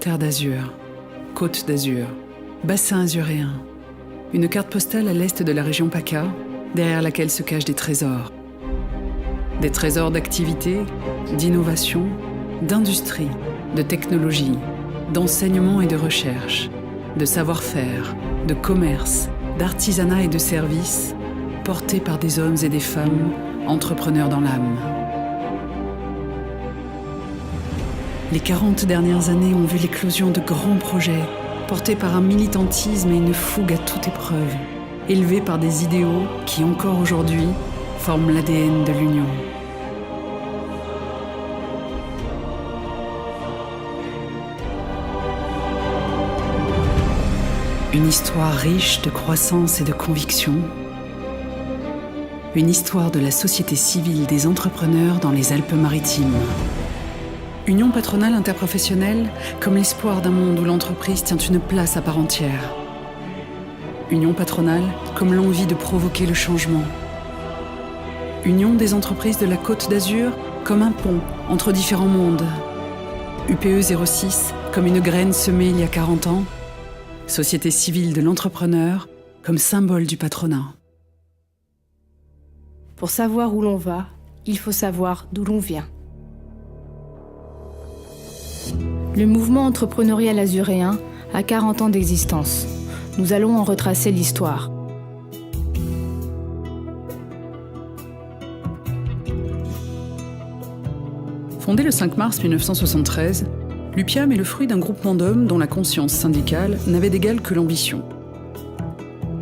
Terre d'Azur, Côte d'Azur, Bassin azuréen. Une carte postale à l'est de la région PACA, derrière laquelle se cachent des trésors. Des trésors d'activité, d'innovation, d'industrie, de technologie, d'enseignement et de recherche, de savoir-faire, de commerce, d'artisanat et de services, portés par des hommes et des femmes, entrepreneurs dans l'âme. Les 40 dernières années ont vu l'éclosion de grands projets, portés par un militantisme et une fougue à toute épreuve, élevés par des idéaux qui, encore aujourd'hui, forment l'ADN de l'Union. Une histoire riche de croissance et de conviction. Une histoire de la société civile des entrepreneurs dans les Alpes-Maritimes. Union patronale interprofessionnelle comme l'espoir d'un monde où l'entreprise tient une place à part entière. Union patronale comme l'envie de provoquer le changement. Union des entreprises de la Côte d'Azur comme un pont entre différents mondes. UPE 06 comme une graine semée il y a 40 ans. Société civile de l'entrepreneur comme symbole du patronat. Pour savoir où l'on va, il faut savoir d'où l'on vient. Le mouvement entrepreneurial azuréen a 40 ans d'existence. Nous allons en retracer l'histoire. Fondé le 5 mars 1973, l'UPIAM est le fruit d'un groupement d'hommes dont la conscience syndicale n'avait d'égal que l'ambition.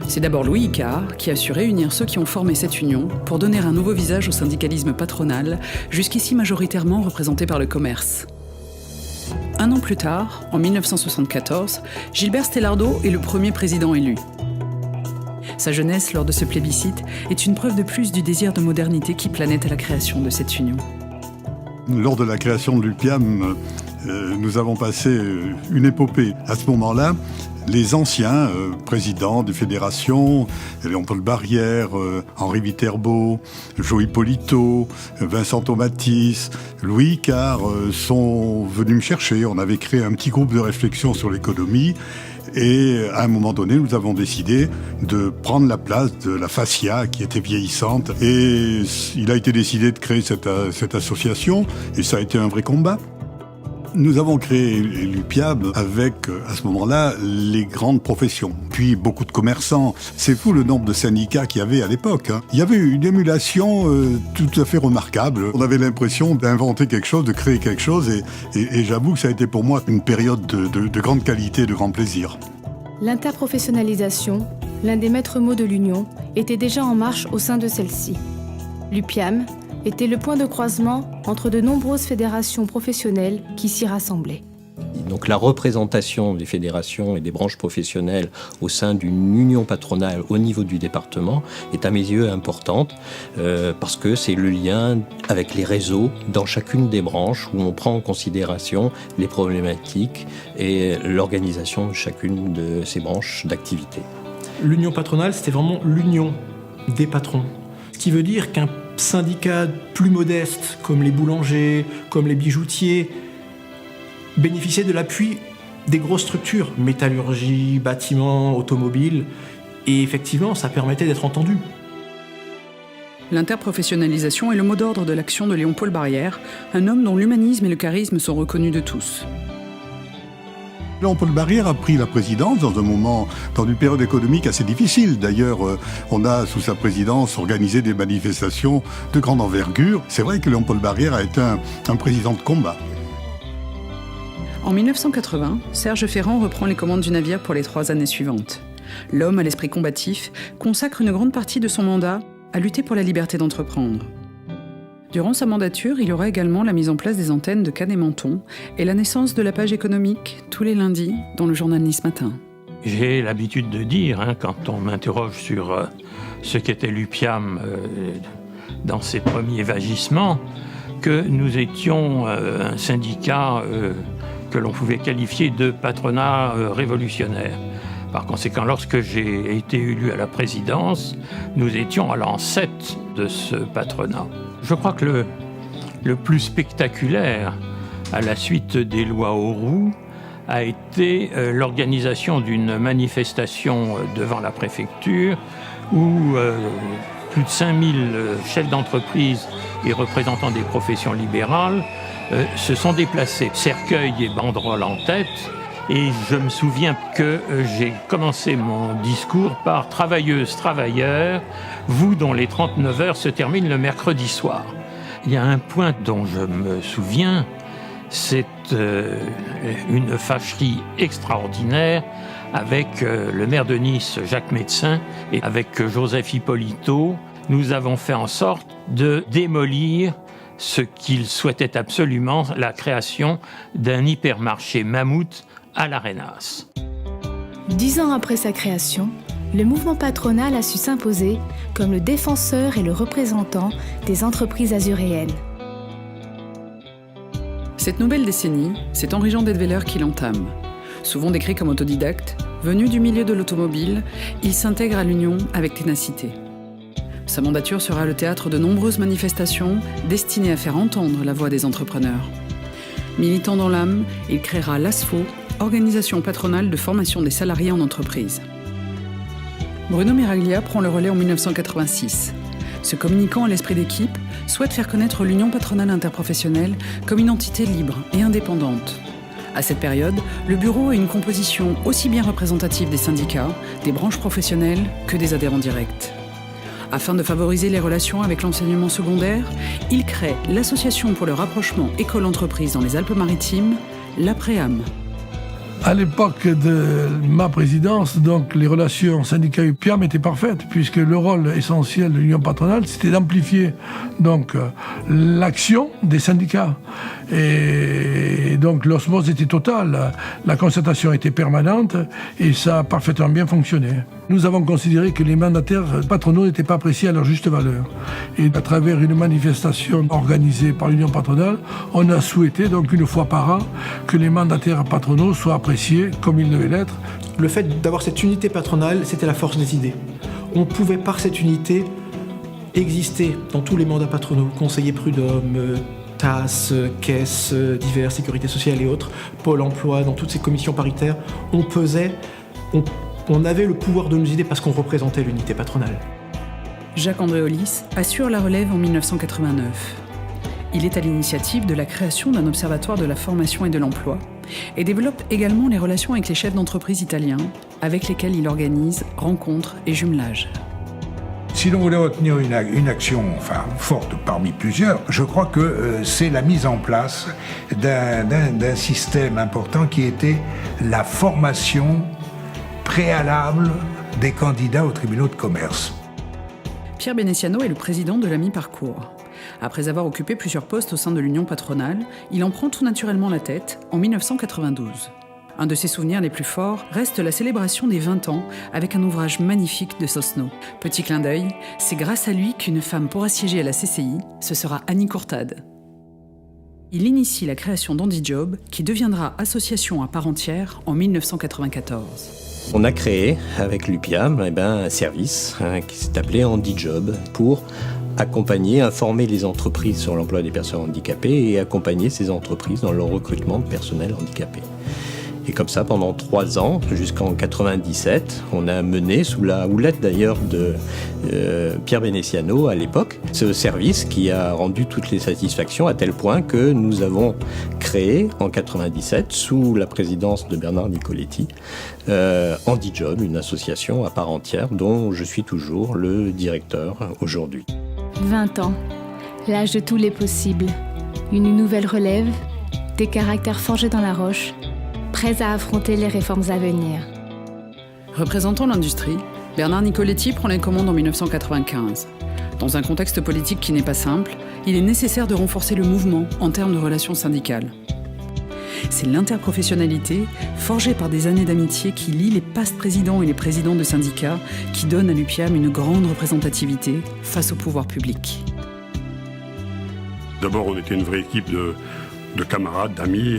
C'est d'abord Louis Icard qui a su réunir ceux qui ont formé cette union pour donner un nouveau visage au syndicalisme patronal, jusqu'ici majoritairement représenté par le commerce. Un an plus tard, en 1974, Gilbert Stellardo est le premier président élu. Sa jeunesse lors de ce plébiscite est une preuve de plus du désir de modernité qui planait à la création de cette union. Lors de la création de l'UPIAM, nous avons passé une épopée. À ce moment-là, les anciens présidents des fédérations, Léon-Paul Barrière, Henri Viterbo, Joe Hippolito, Vincent Tomatis, Louis Icard sont venus me chercher. On avait créé un petit groupe de réflexion sur l'économie et à un moment donné, nous avons décidé de prendre la place de la FACIA qui était vieillissante et il a été décidé de créer cette association et ça a été un vrai combat. Nous avons créé l'UPIAM avec, à ce moment-là, les grandes professions, puis beaucoup de commerçants. C'est fou le nombre de syndicats qu'il y avait à l'époque. Il y avait une émulation tout à fait remarquable. On avait l'impression d'inventer quelque chose, de créer quelque chose, et j'avoue que ça a été pour moi une période de grande qualité, de grand plaisir. L'interprofessionnalisation, l'un des maîtres mots de l'Union, était déjà en marche au sein de celle-ci. L'UPIAM était le point de croisement entre de nombreuses fédérations professionnelles qui s'y rassemblaient. Donc la représentation des fédérations et des branches professionnelles au sein d'une union patronale au niveau du département est à mes yeux importante parce que c'est le lien avec les réseaux dans chacune des branches où on prend en considération les problématiques et l'organisation de chacune de ces branches d'activité. L'union patronale, c'était vraiment l'union des patrons. Ce qui veut dire qu'un syndicat plus modeste, comme les boulangers, comme les bijoutiers, bénéficiaient de l'appui des grosses structures, métallurgie, bâtiments, automobiles, et effectivement, ça permettait d'être entendu. L'interprofessionnalisation est le mot d'ordre de l'action de Léon-Paul Barrière, un homme dont l'humanisme et le charisme sont reconnus de tous. Léon-Paul Barrière a pris la présidence dans une période économique assez difficile. D'ailleurs, on a, sous sa présidence, organisé des manifestations de grande envergure. C'est vrai que Léon-Paul Barrière a été un président de combat. En 1980, Serge Ferrand reprend les commandes du navire pour les 3 années suivantes. L'homme à l'esprit combatif consacre une grande partie de son mandat à lutter pour la liberté d'entreprendre. Durant sa mandature, il y aura également la mise en place des antennes de Cannes et Menton et la naissance de la page économique tous les lundis dans le journal Nice Matin. J'ai l'habitude de dire, quand on m'interroge sur ce qu'était l'UPIAM dans ses premiers vagissements, que nous étions un syndicat que l'on pouvait qualifier de patronat révolutionnaire. Par conséquent, lorsque j'ai été élu à la présidence, nous étions à l'ancêtre de ce patronat. Je crois que le plus spectaculaire, à la suite des lois Auroux, a été l'organisation d'une manifestation devant la préfecture où plus de 5000 chefs d'entreprise et représentants des professions libérales se sont déplacés, cercueil et banderole en tête. Et je me souviens que j'ai commencé mon discours par « Travailleuses, travailleurs, vous dont les 39 heures se terminent le mercredi soir ». Il y a un point dont je me souviens, c'est une fâcherie extraordinaire avec le maire de Nice, Jacques Médecin, et avec Joseph Hippolito. Nous avons fait en sorte de démolir ce qu'il souhaitait absolument, la création d'un hypermarché mammouth à l'Arenas. 10 ans après sa création, le mouvement patronal a su s'imposer comme le défenseur et le représentant des entreprises azuréennes. Cette nouvelle décennie, c'est Henri-Jean Detweler qui l'entame. Souvent décrit comme autodidacte, venu du milieu de l'automobile, il s'intègre à l'Union avec ténacité. Sa mandature sera le théâtre de nombreuses manifestations destinées à faire entendre la voix des entrepreneurs. Militant dans l'âme, il créera l'ASFO, organisation patronale de formation des salariés en entreprise. Bruno Miraglia prend le relais en 1986. Ce communicant à l'esprit d'équipe souhaite faire connaître l'Union patronale interprofessionnelle comme une entité libre et indépendante. À cette période, le bureau a une composition aussi bien représentative des syndicats, des branches professionnelles que des adhérents directs. Afin de favoriser les relations avec l'enseignement secondaire, il crée l'Association pour le rapprochement école-entreprise dans les Alpes-Maritimes, l'APREAM. À l'époque de ma présidence, donc, les relations syndicats UPIAM étaient parfaites, puisque le rôle essentiel de l'union patronale, c'était d'amplifier donc, l'action des syndicats. Et donc l'osmose était totale, la concertation était permanente et ça a parfaitement bien fonctionné. Nous avons considéré que les mandataires patronaux n'étaient pas appréciés à leur juste valeur. Et à travers une manifestation organisée par l'Union patronale, on a souhaité donc une fois par an que les mandataires patronaux soient appréciés comme ils devaient l'être. Le fait d'avoir cette unité patronale, c'était la force des idées. On pouvait par cette unité exister dans tous les mandats patronaux, conseillers prud'hommes, TAS, caisses diverses, sécurité sociale et autres, Pôle emploi, dans toutes ces commissions paritaires, on avait le pouvoir de nos idées parce qu'on représentait l'unité patronale. Jacques Andréolis assure la relève en 1989. Il est à l'initiative de la création d'un observatoire de la formation et de l'emploi et développe également les relations avec les chefs d'entreprise italiens avec lesquels il organise rencontres et jumelages. Si l'on voulait retenir une action forte parmi plusieurs, je crois que c'est la mise en place d'un système important qui était la formation préalable des candidats aux tribunaux de commerce. Pierre Benessiano est le président de la Mi-Parcours. Après avoir occupé plusieurs postes au sein de l'Union patronale, il en prend tout naturellement la tête en 1992. Un de ses souvenirs les plus forts reste la célébration des 20 ans avec un ouvrage magnifique de Sosno. Petit clin d'œil, c'est grâce à lui qu'une femme pourra siéger à la CCI, ce sera Annie Courtade. Il initie la création d'HandiJob, qui deviendra association à part entière en 1994. On a créé, avec l'UPIAM, un service qui s'est appelé HandiJob pour accompagner, informer les entreprises sur l'emploi des personnes handicapées et accompagner ces entreprises dans leur recrutement de personnel handicapé. Et comme ça, pendant 3 ans, jusqu'en 97, on a mené, sous la houlette d'ailleurs de Pierre Benessiano à l'époque, ce service qui a rendu toutes les satisfactions à tel point que nous avons créé en 97, sous la présidence de Bernard Nicoletti, HandiJob, une association à part entière dont je suis toujours le directeur aujourd'hui. 20 ans, l'âge de tous les possibles, une nouvelle relève, des caractères forgés dans la roche, prêts à affronter les réformes à venir. Représentant l'industrie, Bernard Nicoletti prend les commandes en 1995. Dans un contexte politique qui n'est pas simple, il est nécessaire de renforcer le mouvement en termes de relations syndicales. C'est l'interprofessionnalité, forgée par des années d'amitié qui lie les past présidents et les présidents de syndicats, qui donne à l'UPIAM une grande représentativité face au pouvoir public. D'abord, on était une vraie équipe de camarades, d'amis,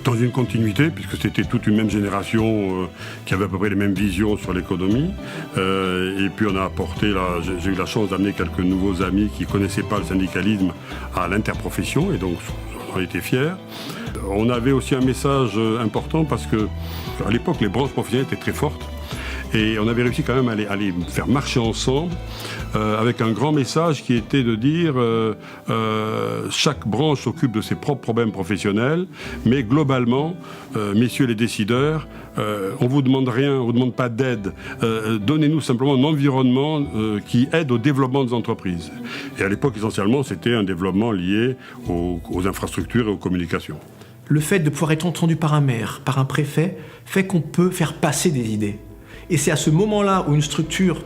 dans une continuité, puisque c'était toute une même génération qui avait à peu près les mêmes visions sur l'économie. Et puis on a apporté, j'ai eu la chance d'amener quelques nouveaux amis qui ne connaissaient pas le syndicalisme à l'interprofession, et donc en était fiers. On avait aussi un message important parce que à l'époque, les branches professionnelles étaient très fortes. Et on avait réussi quand même à les faire marcher ensemble avec un grand message qui était de dire chaque branche s'occupe de ses propres problèmes professionnels, mais globalement, messieurs les décideurs, on ne vous demande rien, on ne vous demande pas d'aide. Donnez-nous simplement un environnement qui aide au développement des entreprises. Et à l'époque, essentiellement, c'était un développement lié aux infrastructures et aux communications. Le fait de pouvoir être entendu par un maire, par un préfet, fait qu'on peut faire passer des idées. Et c'est à ce moment-là où une structure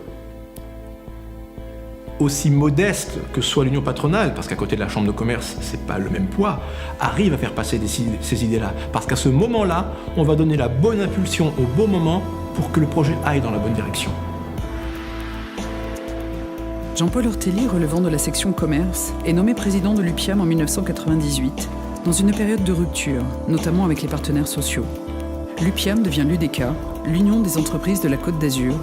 aussi modeste que soit l'union patronale, parce qu'à côté de la chambre de commerce, c'est pas le même poids, arrive à faire passer ces idées-là. Parce qu'à ce moment-là, on va donner la bonne impulsion au bon moment pour que le projet aille dans la bonne direction. Jean-Paul Ortelli, relevant de la section commerce, est nommé président de l'UPIAM en 1998, dans une période de rupture, notamment avec les partenaires sociaux. L'UPIAM devient l'UDK, l'Union des entreprises de la Côte d'Azur,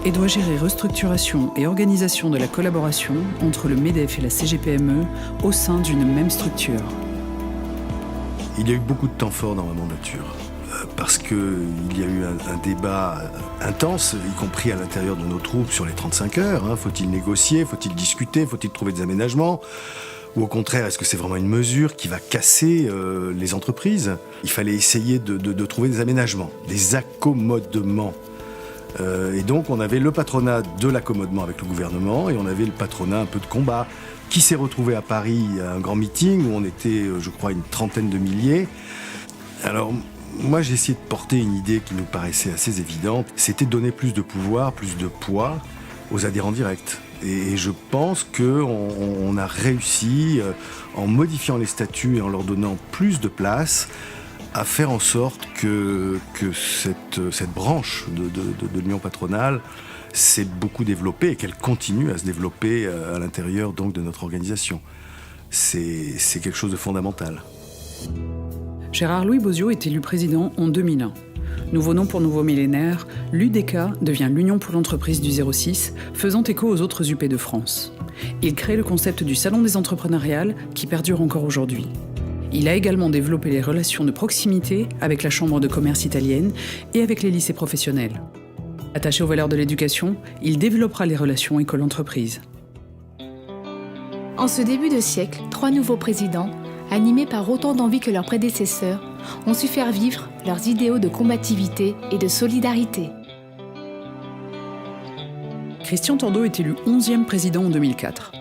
et doit gérer restructuration et organisation de la collaboration entre le MEDEF et la CGPME au sein d'une même structure. Il y a eu beaucoup de temps fort dans ma mandature, parce qu'il y a eu un débat intense, y compris à l'intérieur de nos troupes, sur les 35 heures. Faut-il négocier, faut-il discuter, faut-il trouver des aménagements ? Ou au contraire, est-ce que c'est vraiment une mesure qui va casser les entreprises ? Il fallait essayer de trouver des aménagements, des accommodements. Et donc on avait le patronat de l'accommodement avec le gouvernement et on avait le patronat un peu de combat qui s'est retrouvé à Paris à un grand meeting où on était, je crois, une trentaine de milliers. Alors moi j'ai essayé de porter une idée qui nous paraissait assez évidente, c'était de donner plus de pouvoir, plus de poids aux adhérents directs. Et je pense qu'on a réussi, en modifiant les statuts et en leur donnant plus de place, à faire en sorte que cette branche de l'union patronale s'est beaucoup développée et qu'elle continue à se développer à l'intérieur donc de notre organisation. C'est quelque chose de fondamental. Gérard-Louis Bozio est élu président en 2001. Nouveau nom pour nouveau millénaire, l'UDK devient l'Union pour l'entreprise du 06, faisant écho aux autres UP de France. Il crée le concept du Salon des entrepreneuriales qui perdure encore aujourd'hui. Il a également développé les relations de proximité avec la Chambre de commerce italienne et avec les lycées professionnels. Attaché aux valeurs de l'éducation, il développera les relations école-entreprise. En ce début de siècle, 3 nouveaux présidents, animés par autant d'envie que leurs prédécesseurs, ont su faire vivre leurs idéaux de combativité et de solidarité. Christian Tordeau est élu 11e président en 2004.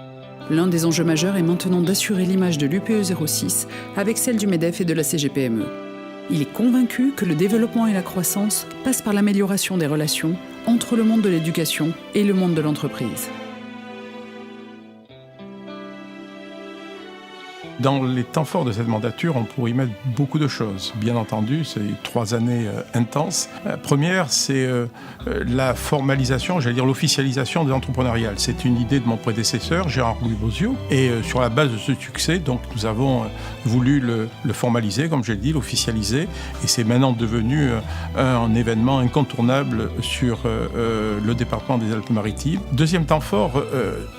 L'un des enjeux majeurs est maintenant d'assurer l'image de l'UPE 06 avec celle du MEDEF et de la CGPME. Il est convaincu que le développement et la croissance passent par l'amélioration des relations entre le monde de l'éducation et le monde de l'entreprise. Dans les temps forts de cette mandature, on pourrait y mettre beaucoup de choses. Bien entendu, c'est 3 années intenses. La première, c'est la formalisation, j'allais dire l'officialisation des entrepreneuriales. C'est une idée de mon prédécesseur, Gérard-Louis Bozio. Et sur la base de ce succès, donc, nous avons voulu le formaliser, comme je l'ai dit, l'officialiser. Et c'est maintenant devenu un événement incontournable sur le département des Alpes-Maritimes. Deuxième temps fort,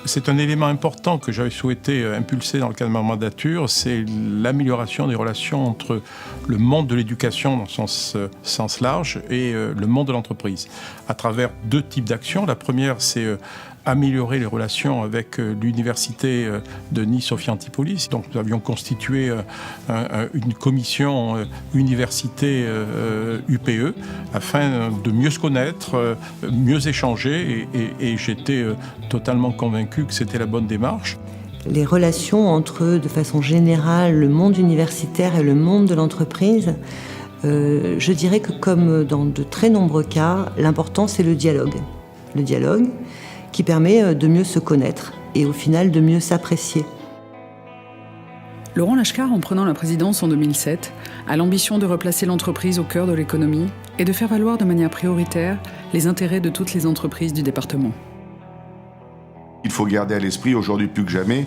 c'est un élément important que j'avais souhaité impulser dans le cadre de ma mandature, c'est l'amélioration des relations entre le monde de l'éducation dans son sens large et le monde de l'entreprise, à travers 2 types d'actions. La première, c'est améliorer les relations avec l'université de Nice-Sophia Antipolis. Donc nous avions constitué une commission université UPE afin de mieux se connaître, mieux échanger et j'étais totalement convaincu que c'était la bonne démarche. Les relations entre, de façon générale, le monde universitaire et le monde de l'entreprise, je dirais que comme dans de très nombreux cas, l'important c'est le dialogue. Le dialogue qui permet de mieux se connaître et au final de mieux s'apprécier. Laurent Lachkar, en prenant la présidence en 2007, a l'ambition de replacer l'entreprise au cœur de l'économie et de faire valoir de manière prioritaire les intérêts de toutes les entreprises du département. Il faut garder à l'esprit, aujourd'hui plus que jamais,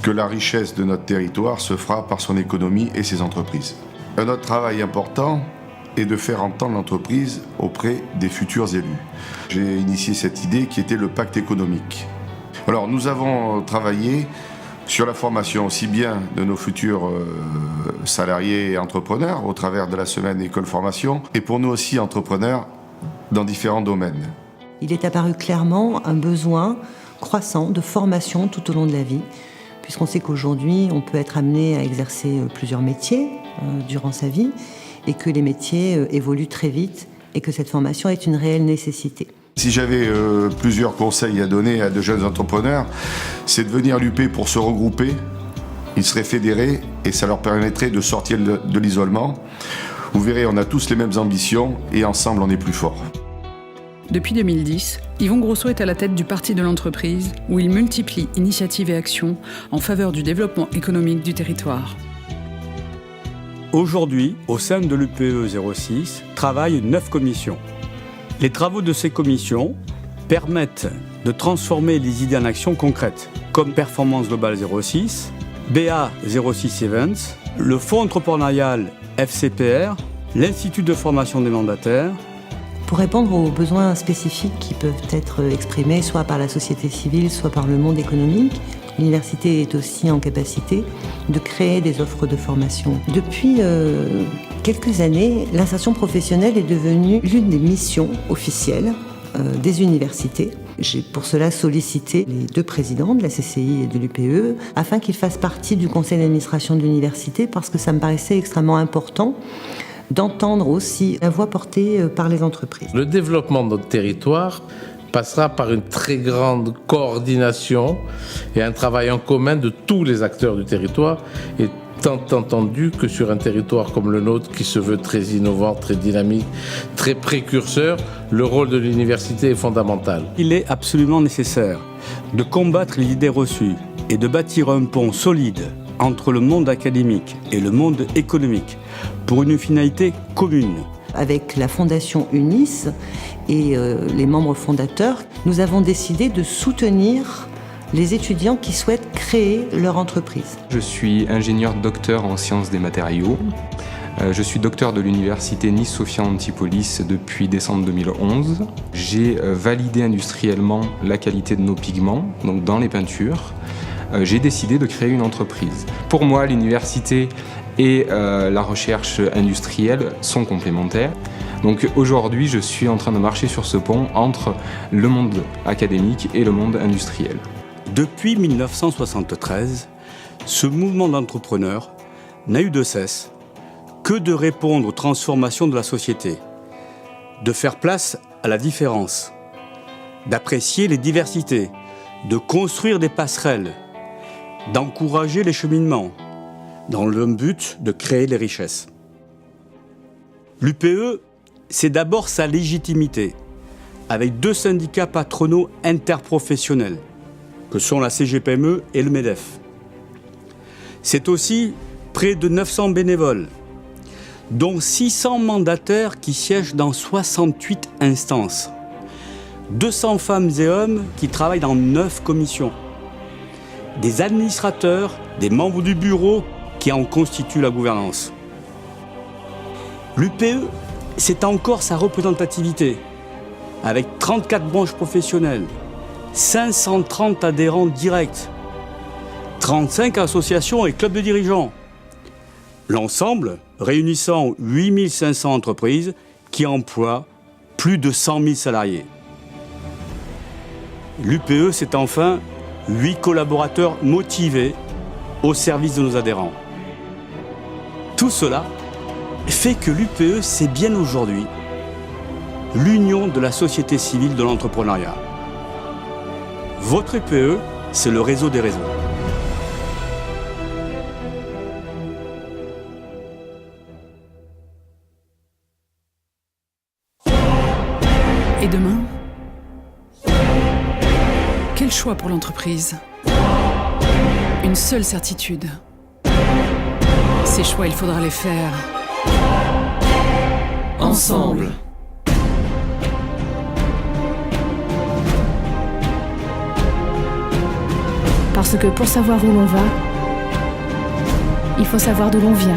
que la richesse de notre territoire se fera par son économie et ses entreprises. Un autre travail important est de faire entendre l'entreprise auprès des futurs élus. J'ai initié cette idée qui était le pacte économique. Alors nous avons travaillé sur la formation aussi bien de nos futurs salariés et entrepreneurs au travers de la semaine école formation et pour nous aussi entrepreneurs dans différents domaines. Il est apparu clairement un besoin croissant de formation tout au long de la vie, puisqu'on sait qu'aujourd'hui on peut être amené à exercer plusieurs métiers durant sa vie et que les métiers évoluent très vite et que cette formation est une réelle nécessité. Si j'avais plusieurs conseils à donner à de jeunes entrepreneurs, c'est de venir à l'UP pour se regrouper. Ils seraient fédérés et ça leur permettrait de sortir de l'isolement. Vous verrez, on a tous les mêmes ambitions et ensemble on est plus forts. Depuis 2010, Yvon Grosso est à la tête du Parti de l'entreprise où il multiplie initiatives et actions en faveur du développement économique du territoire. Aujourd'hui, au sein de l'UPE 06, travaillent 9 commissions. Les travaux de ces commissions permettent de transformer les idées en actions concrètes, comme Performance Globale 06, BA 06 Events, le Fonds entrepreneurial FCPR, l'Institut de formation des mandataires. Pour répondre aux besoins spécifiques qui peuvent être exprimés soit par la société civile, soit par le monde économique, l'université est aussi en capacité de créer des offres de formation. Depuis quelques années, l'insertion professionnelle est devenue l'une des missions officielles des universités. J'ai pour cela sollicité les 2 présidents de la CCI et de l'UPE afin qu'ils fassent partie du conseil d'administration de l'université parce que ça me paraissait extrêmement important d'entendre aussi la voix portée par les entreprises. Le développement de notre territoire passera par une très grande coordination et un travail en commun de tous les acteurs du territoire, et tant entendu que sur un territoire comme le nôtre qui se veut très innovant, très dynamique, très précurseur, le rôle de l'université est fondamental. Il est absolument nécessaire de combattre les idées reçues et de bâtir un pont solide entre le monde académique et le monde économique pour une finalité commune. Avec la fondation UNIS et les membres fondateurs, nous avons décidé de soutenir les étudiants qui souhaitent créer leur entreprise. Je suis ingénieur docteur en sciences des matériaux. Je suis docteur de l'université Nice-Sophia Antipolis depuis décembre 2011. J'ai validé industriellement la qualité de nos pigments, donc dans les peintures. J'ai décidé de créer une entreprise. Pour moi, l'université et la recherche industrielle sont complémentaires. Donc aujourd'hui, je suis en train de marcher sur ce pont entre le monde académique et le monde industriel. Depuis 1973, ce mouvement d'entrepreneurs n'a eu de cesse que de répondre aux transformations de la société, de faire place à la différence, d'apprécier les diversités, de construire des passerelles, d'encourager les cheminements, dans le but de créer les richesses. L'UPE, c'est d'abord sa légitimité, avec 2 syndicats patronaux interprofessionnels, que sont la CGPME et le MEDEF. C'est aussi près de 900 bénévoles, dont 600 mandataires qui siègent dans 68 instances, 200 femmes et hommes qui travaillent dans 9 commissions, des administrateurs, des membres du bureau qui en constituent la gouvernance. L'UPE, c'est encore sa représentativité, avec 34 branches professionnelles, 530 adhérents directs, 35 associations et clubs de dirigeants. L'ensemble réunissant 8500 entreprises qui emploient plus de 100 000 salariés. L'UPE, c'est enfin 8 collaborateurs motivés au service de nos adhérents. Tout cela fait que l'UPE, c'est bien aujourd'hui l'union de la société civile de l'entrepreneuriat. Votre UPE, c'est le réseau des réseaux. Et demain ? Quel choix pour l'entreprise ? Une seule certitude. Ces choix, il faudra les faire ensemble. Parce que pour savoir où l'on va, il faut savoir d'où l'on vient.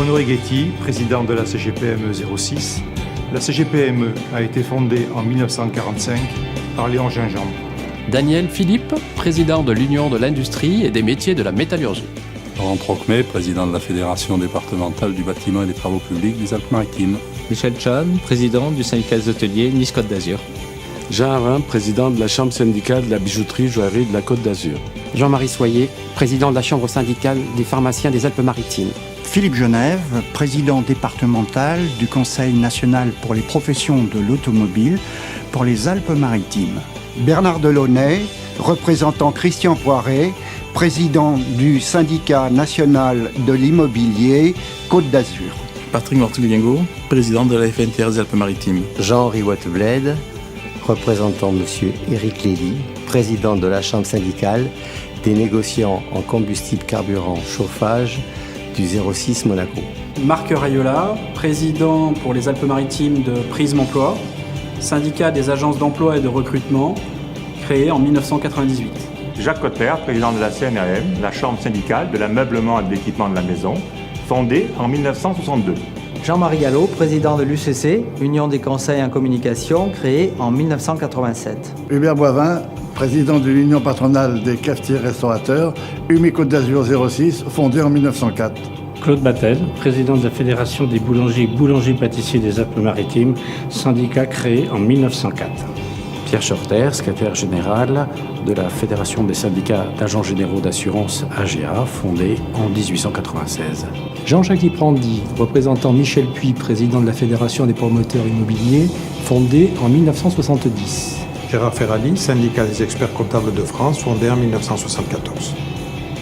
Renaud Eghetti, président de la CGPME 06. La CGPME a été fondée en 1945 par Léon Gingembre. Daniel Philippe, président de l'Union de l'industrie et des métiers de la métallurgie. Laurent Trocmé, président de la Fédération départementale du bâtiment et des travaux publics des Alpes-Maritimes. Michel Chan, président du syndicat des hôteliers Nice-Côte d'Azur. Jean Harin, président de la Chambre syndicale de la bijouterie-joaillerie de la Côte d'Azur. Jean-Marie Soyer, président de la Chambre syndicale des pharmaciens des Alpes-Maritimes. Philippe Genève, président départemental du Conseil national pour les professions de l'automobile pour les Alpes-Maritimes. Bernard Delaunay, représentant Christian Poiret, président du syndicat national de l'immobilier Côte d'Azur. Patrick Mortuliengo, président de la FNTR des Alpes-Maritimes. Jean-Henri Wattebled, représentant M. Éric Lévy, président de la Chambre syndicale des négociants en combustible carburant chauffage du 06 Monaco. Marc Rayola, président pour les Alpes-Maritimes de Prisme Emploi, syndicat des agences d'emploi et de recrutement, créé en 1998. Jacques Cotter, président de la CNRM, la chambre syndicale de l'ameublement et de l'équipement de la maison, fondée en 1962. Jean-Marie Gallo, président de l'UCC, Union des conseils en communication, créée en 1987. Hubert Boivin, président de l'Union patronale des cafetiers-restaurateurs, UMI Côte d'Azur 06, fondée en 1904. Claude Battel, président de la Fédération des boulangers-pâtissiers des Alpes-Maritimes, syndicat créé en 1904. Pierre Schorter, secrétaire général de la Fédération des syndicats d'agents généraux d'assurance AGA, fondée en 1896. Jean-Jacques Liprandi, représentant Michel Puy, président de la Fédération des promoteurs immobiliers, fondée en 1970. Gérard Ferrali, syndicat des experts comptables de France, fondé en 1974.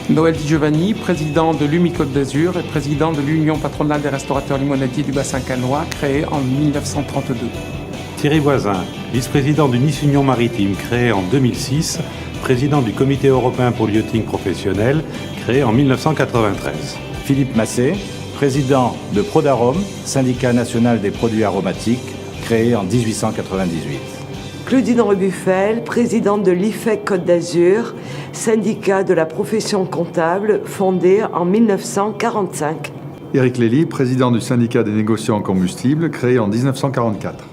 Noël Di Giovanni, président de l'UMI Côte d'Azur et président de l'Union patronale des restaurateurs limonadiers du bassin canois, créé en 1932. Thierry Voisin, vice-président du Nice Union Maritime, créé en 2006, président du Comité européen pour le yachting professionnel, créé en 1993. Philippe Massé, président de Prodarom, syndicat national des produits aromatiques, créé en 1898. Claudine Rebuffel, présidente de l'IFEC Côte d'Azur, syndicat de la profession comptable, fondé en 1945. Éric Lély, président du syndicat des négociants en combustible, créé en 1944.